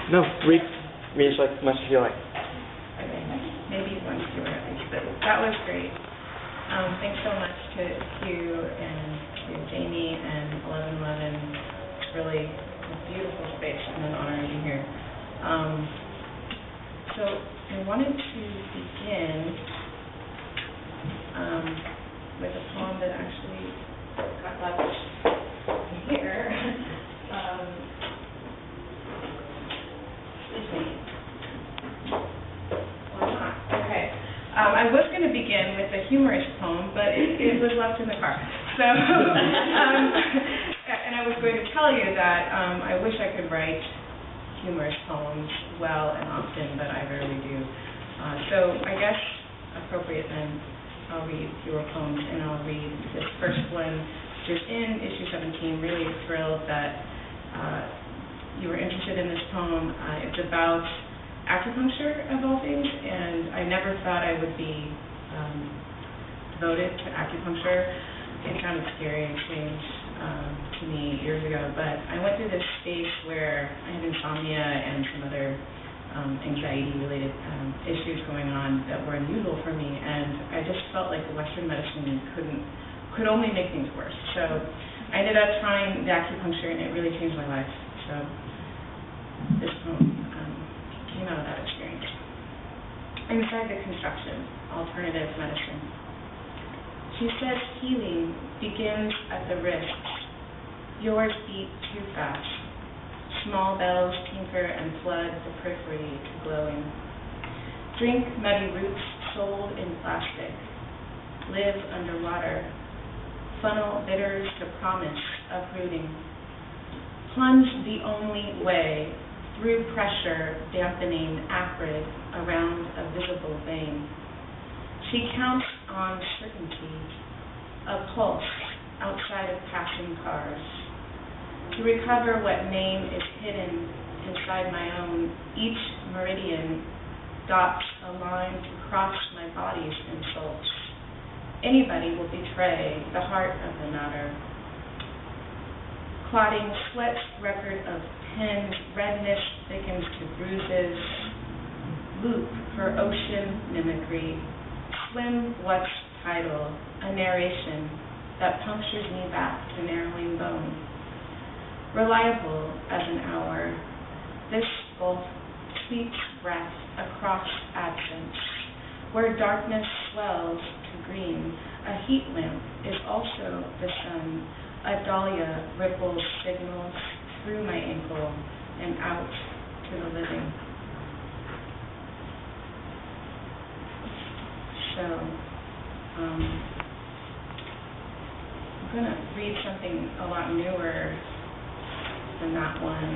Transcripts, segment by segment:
No, read as much as you like. Okay, maybe one fewer at least, but that was great. Thanks so much to you and to Jamie and 1111. It's really a beautiful space and an honor to be here. So I wanted to begin with a poem that actually got left here. Excuse me. Or not. Okay. I was going to begin with a humorous poem, but it was left in the car. So, and I was going to tell you that I wish I could write humorous poems well and often, but I rarely do. So I guess appropriate then, I'll read fewer poems, and I'll read this first one, which is in issue 17. Really thrilled that you were interested in this poem. It's about acupuncture, of all things, and I never thought I would be devoted to acupuncture. It sounded scary and strange to me years ago, but I went through this space where I had insomnia and some other anxiety-related issues going on that were unusual for me, and I just felt like the Western medicine could only make things worse. So I ended up trying the acupuncture, and it really changed my life. So this poem came out of that experience. Inside the construction, alternative medicine. She says healing begins at the wrists. Yours beat too fast. Small bells tinker and flood the periphery to glowing. Drink muddy roots sold in plastic. Live underwater. Funnel bitters to promise uprooting. Plunge the only way through pressure dampening acrid around a visible vein. She counts on certainty, a pulse outside of passing cars. To recover what name is hidden inside my own, each meridian dots a line to cross my body's insults. Anybody will betray the heart of the matter. Clotting sweat's record of pins, redness thickens to bruises. Loop her ocean mimicry. Swim what's tidal, a narration that punctures me back to narrowing bone. Reliable as an hour, this gulf sweeps breath across absence. Where darkness swells to green, a heat lamp is also the sun. A dahlia ripples signals through my ankle and out to the living. So, I'm going to read something a lot newer than that one.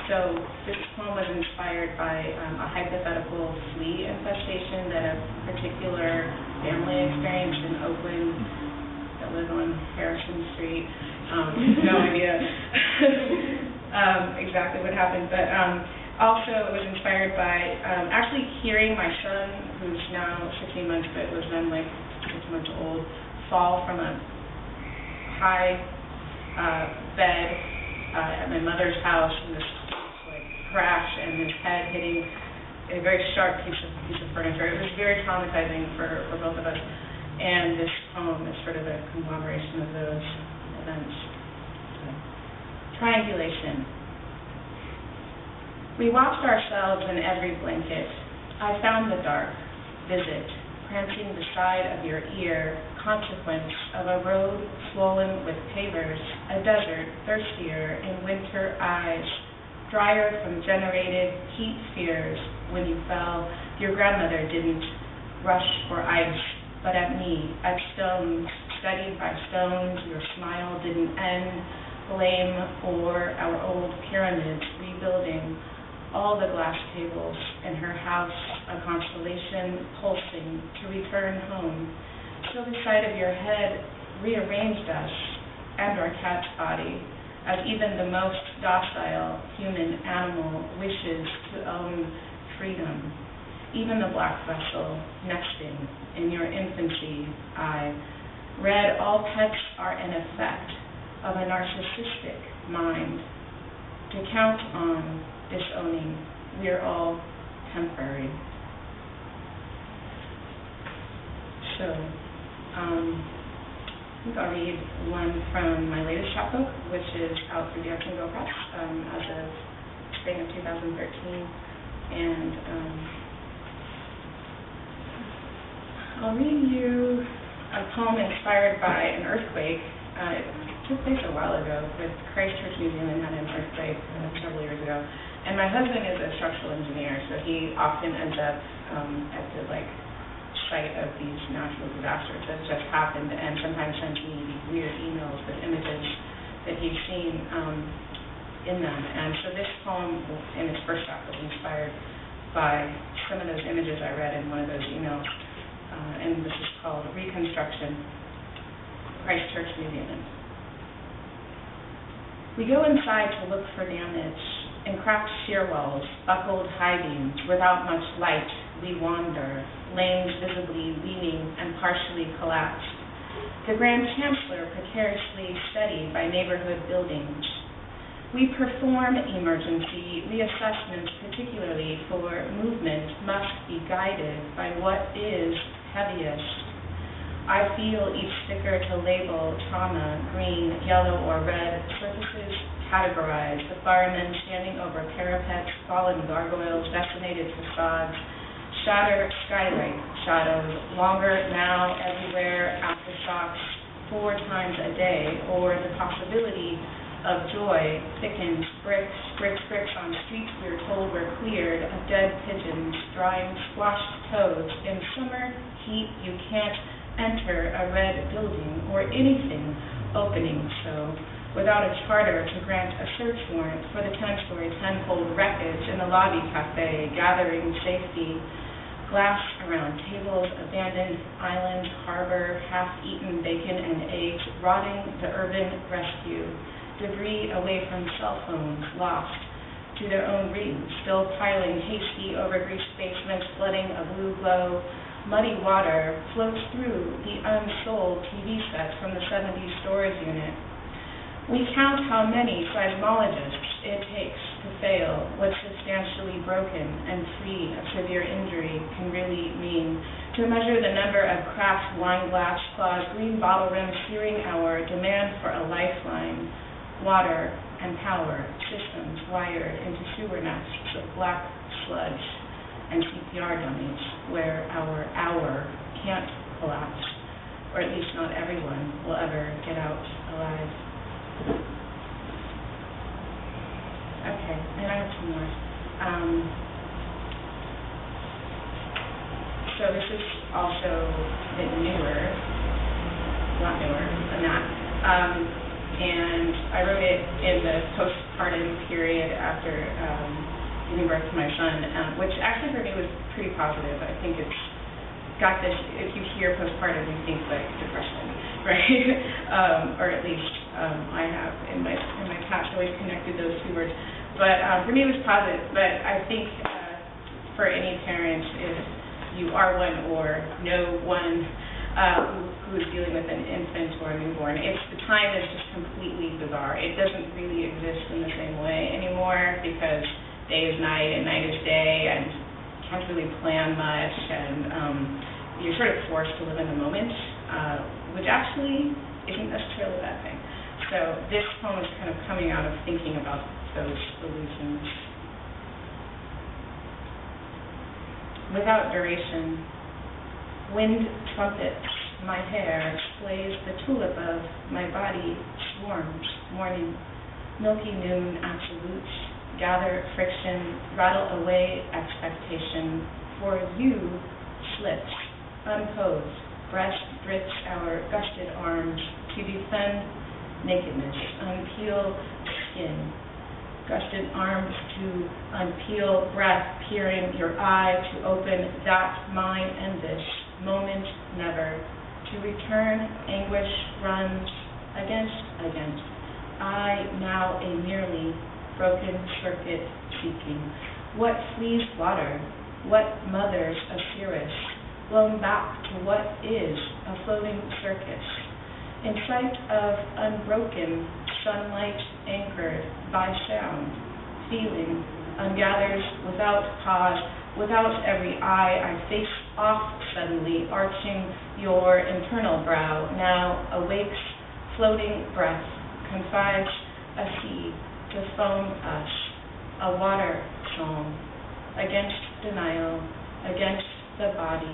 So this poem was inspired by a hypothetical flea infestation that a particular family experienced in Oakland that lived on Harrison Street. No idea exactly what happened, but also it was inspired by actually hearing my son, who's now 16 months but was then like 6 months old, fall from a high bed at my mother's house, and this like crash and his head hitting a very sharp piece of furniture. It was very traumatizing for both of us, and this poem is sort of a conglomeration of those events. So, triangulation. We watched ourselves in every blanket. I found the dark. Visit. Prancing the side of your ear, consequence of a road swollen with pavers, a desert thirstier in winter eyes, drier from generated heat spheres. When you fell, your grandmother didn't rush for ice, but at me, at stones, studied by stones. Your smile didn't end, blame or our old pyramids rebuilding. All the glass tables in her house, a constellation pulsing to return home. So the sight of your head rearranged us and our cat's body, as even the most docile human animal wishes to own freedom. Even the black vessel nesting in your infancy, I read all pets are an effect of a narcissistic mind. to count on disowning. We are all temporary. So, I think I'll read one from my latest chapbook, which is out through Jacksonville Press as of spring of 2013. And I'll read you a poem inspired by an earthquake. It took place a while ago with Christchurch, New Zealand had an earthquake several years ago. And my husband is a structural engineer, so he often ends up at the site of these natural disasters that just happened, and sometimes sends me these weird emails with images that he's seen in them. And so this poem in its first draft was inspired by some of those images I read in one of those emails. And this is called Reconstruction, Christchurch, New Zealand. We go inside to look for damage in cracked shear walls, buckled high beams, without much light. We wander, lanes visibly leaning and partially collapsed. The Grand Chancellor precariously studied by neighborhood buildings. We perform emergency reassessments, particularly for movement must be guided by what is heaviest. I feel each sticker to label trauma, green, yellow, or red, surfaces categorized, the firemen standing over parapets, fallen gargoyles, decimated facades, shatter skylight shadows, longer now everywhere, aftershocks 4 times a day, or the possibility of joy thickens, bricks on streets we're told were cleared, of dead pigeons, drying squashed toes. In summer heat you can't enter a red building or anything opening so without a charter to grant a search warrant for the 10-story, 10-fold wreckage in the lobby cafe, gathering safety, glass around tables, abandoned island, harbor, half-eaten bacon and eggs, rotting the urban rescue, debris away from cell phones, lost to their own reeds, still piling hasty over greased basements, flooding a blue glow. Muddy water floats through the unsold TV sets from the 70s storage unit. We count how many seismologists it takes to fail what substantially broken and free of severe injury can really mean, to measure the number of cracked wine glass claws, green bottle rims searing our demand for a lifeline, water and power systems wired into sewer nests of black sludge and CPR dummies where our hour can't collapse, or at least not everyone will ever get out alive. Okay, and I have some more. So this is also a bit newer, not newer than that. And I wrote it in the postpartum period after giving birth to my son, which actually for me was pretty positive. I think it's got this, if you hear postpartum, you think like depression, right? Or at least I have in my past always connected those two words. But for me it was positive. But I think for any parent, if you are one or know one who is dealing with an infant or a newborn, the time is just completely bizarre. It doesn't really exist in the same way anymore because day is night and night is day, and you can't really plan much, and you're sort of forced to live in the moment, which actually isn't necessarily a bad thing. So this poem is kind of coming out of thinking about those illusions. Without duration, wind trumpets my hair, displays the tulip of my body, swarms, morning, milky noon absolutes, gather friction, rattle away expectation, for you slips, unposed, breast drips our gusted arms to defend nakedness, unpeel skin, gusted arms to unpeel breath, peering your eye to open that mine and this moment never, to return anguish runs against, I now a merely broken circuit seeking, what flees water, what mothers a cirrus, blown back to what is a floating circus, in sight of unbroken sunlight anchored by sound, feeling, ungathers without pause, without every eye. I face off suddenly, arching your internal brow, now awakes, floating breath, confides a sea to foam us, a water song, against denial, against the body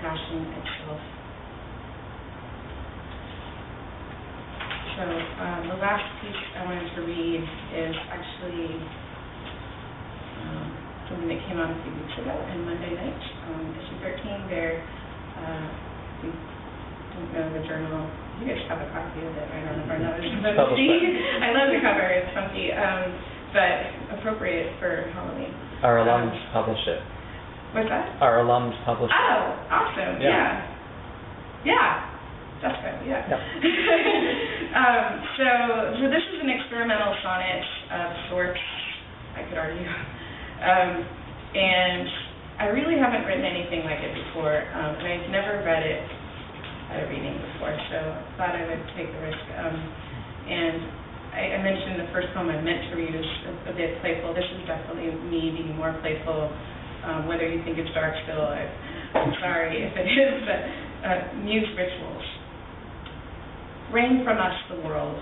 gashing itself. So the last piece I wanted to read is actually something that came out a few weeks ago on Monday night, issue 13. There, we don't know the journal. You guys have a copy of it. I don't know if I know it's supposed to see. I love the cover. It's funky, but appropriate for Halloween. Our alums published it. What's that? Our alums published it. Oh, awesome. Yeah. That's good. Yeah. So this is an experimental sonnet of sorts, I could argue. And I really haven't written anything like it before, and I've never read it at a reading before, so I thought I would take the risk. And I mentioned the first poem I meant to read is a bit playful. This is definitely me being more playful. Whether you think it's dark still, I'm sorry if it is, but Muse Rituals. Rain from us the world,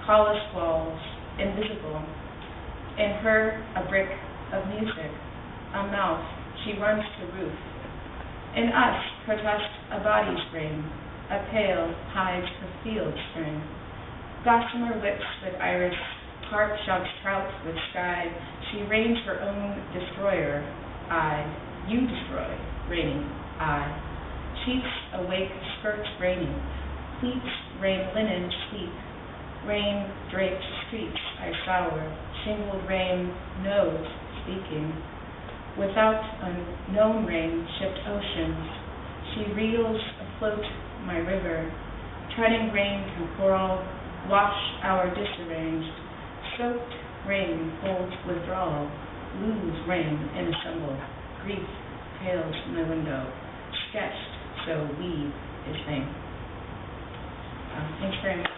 call us walls, invisible. In her, a brick of music, a mouth, she runs to roof. In us, protest a body spring, a pail hides her field string. Gossamer whips with iris, carp shocks trout with sky. She rains her own destroyer, I. You destroy, raining, I. Sheets awake, skirts raining, pleats rain linen sleep. Rain draped streets I sour, shingled rain knows speaking. Without unknown rain shift oceans, she reels afloat my river. Treading rain temporal, wash our disarranged. Soaked rain holds withdrawal, lose rain in assemble. Grief pales my window, sketched so we is vain. Thanks very much.